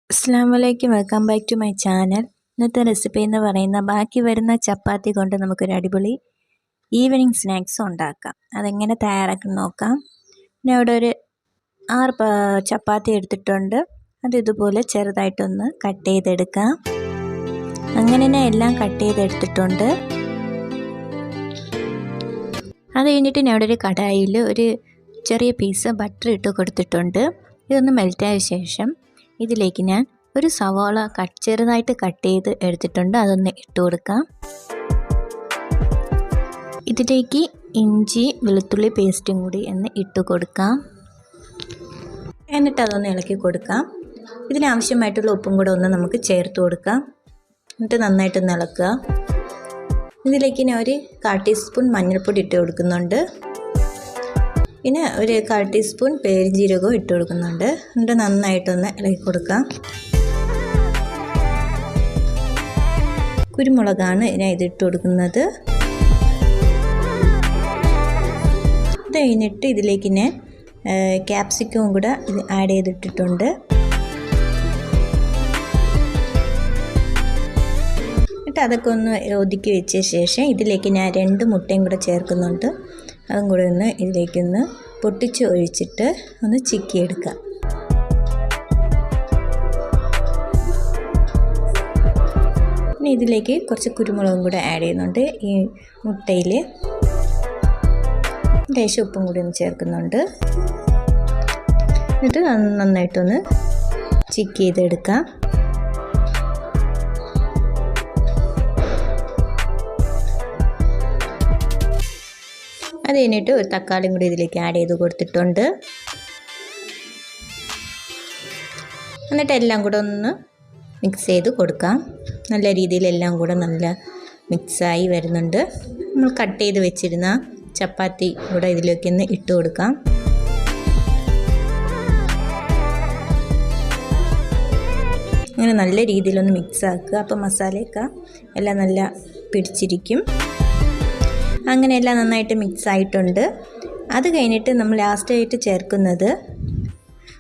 അസ്സലാമലൈക്കും, welcome back to my channel. ഇന്നത്തെ recipe എന്ന് പറയുന്ന ബാക്കി വരുന്ന ചപ്പാത്തി കൊണ്ട് നമുക്കൊരു അടിപൊളി ഈവനിങ് സ്നാക്സ് ഉണ്ടാക്കാം. അതെങ്ങനെ തയ്യാറാക്കണം നോക്കാം. ഞാൻ ഇവിടെ ഒരു 6 ചപ്പാത്തി എടുത്തിട്ടുണ്ട്. അത് ഇതുപോലെ ചെറുതായിട്ടൊന്ന് കട്ട് ചെയ്തെടുക്കാം. അങ്ങനെ ഞാൻ എല്ലാം കട്ട് ചെയ്തെടുത്തിട്ടുണ്ട്. അത് കഴിഞ്ഞിട്ട് ഞാൻ ഇവിടെ ഒരു കടായിൽ ഒരു ചെറിയ പീസ് ബട്ടർ ഇട്ട് കൊടുത്തിട്ടുണ്ട്. ഇതൊന്ന് മെൽറ്റായ ശേഷം ഇതിലേക്ക് ഞാൻ ഒരു സവാള ചെറുതായിട്ട് കട്ട് ചെയ്ത് എടുത്തിട്ടുണ്ട്. അതൊന്ന് ഇട്ട് കൊടുക്കാം. ഇതിലേക്ക് ഇഞ്ചി വെളുത്തുള്ളി പേസ്റ്റും കൂടി ഒന്ന് ഇട്ട് കൊടുക്കാം. എന്നിട്ട് അതൊന്ന് ഇളക്കി കൊടുക്കാം. ഇതിനാവശ്യമായിട്ടുള്ള ഉപ്പും കൂടെ ഒന്ന് നമുക്ക് ചേർത്ത് കൊടുക്കാം. എന്നിട്ട് നന്നായിട്ടൊന്ന് ഇളക്കുക. ഇതിലേക്ക് ഞാൻ ഒരു 1/4 ടീസ്പൂൺ മഞ്ഞൾപ്പൊടി ഇട്ട് കൊടുക്കുന്നുണ്ട്. പിന്നെ ഒരു 1/4 ടീസ്പൂൺ പെരുംജീരകവും ഇട്ട് കൊടുക്കുന്നുണ്ട്. എന്നിട്ട് നന്നായിട്ടൊന്ന് ഇളക്കി കൊടുക്കാം. കുരുമുളകാണ് ഞാൻ ഇതിട്ട് കൊടുക്കുന്നത്. ഇത് കഴിഞ്ഞിട്ട് ഇതിലേക്ക് ഞാൻ ക്യാപ്സിക്കവും കൂടെ ഇത് ആഡ് ചെയ്തിട്ടിട്ടുണ്ട്. എന്നിട്ട് അതൊക്കെ ഒന്ന് ഒതുക്കി വെച്ച ശേഷം ഇതിലേക്ക് ഞാൻ 2 മുട്ടയും കൂടെ ചേർക്കുന്നുണ്ട്. അതും കൂടെ ഒന്ന് ഇതിലേക്കൊന്ന് പൊട്ടിച്ച് ഒഴിച്ചിട്ട് ഒന്ന് ചിക്കിയെടുക്കാം. ഇനി ഇതിലേക്ക് കുറച്ച് കുരുമുളകും കൂടെ ആഡ് ചെയ്യുന്നുണ്ട്. ഈ മുട്ടയിൽ ലേശം ഉപ്പും കൂടി ഒന്ന് ചേർക്കുന്നുണ്ട്. എന്നിട്ട് നന്നായിട്ടൊന്ന് ചിക്ക് ചെയ്തെടുക്കാം. അത് കഴിഞ്ഞിട്ട് ഒരു തക്കാളിയും കൂടി ഇതിലേക്ക് ആഡ് ചെയ്ത് കൊടുത്തിട്ടുണ്ട്. എന്നിട്ട് എല്ലാം കൂടെ ഒന്ന് മിക്സ് ചെയ്ത് കൊടുക്കാം. നല്ല രീതിയിൽ എല്ലാം കൂടെ നല്ല മിക്സായി വരുന്നുണ്ട്. നമ്മൾ കട്ട് ചെയ്ത് വെച്ചിരുന്ന ചപ്പാത്തി കൂടെ ഇതിലേക്ക് ഒന്ന് ഇട്ട് കൊടുക്കാം. അങ്ങനെ നല്ല രീതിയിലൊന്ന് മിക്സ് ആക്കുക. അപ്പോൾ മസാലയൊക്കെ എല്ലാം നല്ല പിടിച്ചിരിക്കും. അങ്ങനെ എല്ലാം നന്നായിട്ട് മിക്സ് ആയിട്ടുണ്ട്. അത് കഴിഞ്ഞിട്ട് നമ്മൾ ലാസ്റ്റായിട്ട് ചേർക്കുന്നത്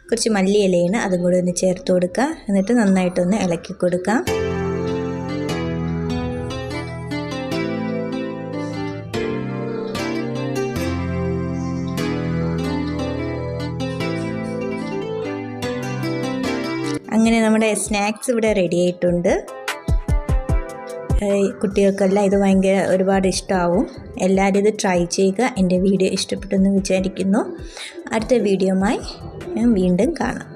കുറച്ച് മല്ലിയിലയാണ്. അതും കൂടി ഒന്ന് ചേർത്ത് കൊടുക്കുക. എന്നിട്ട് നന്നായിട്ടൊന്ന് ഇളക്കി കൊടുക്കാം. അങ്ങനെ നമ്മുടെ സ്നാക്സ് ഇവിടെ റെഡി ആയിട്ടുണ്ട്. കുട്ടികൾക്കെല്ലാം ഇത് ഒരുപാട് ഇഷ്ടമാവും. എല്ലാവരും ഇത് ട്രൈ ചെയ്യുക. എൻ്റെ വീഡിയോ ഇഷ്ടപ്പെട്ടെന്ന് വിചാരിക്കുന്നു. അടുത്ത വീഡിയോയുമായി ഞാൻ വീണ്ടും കാണാം.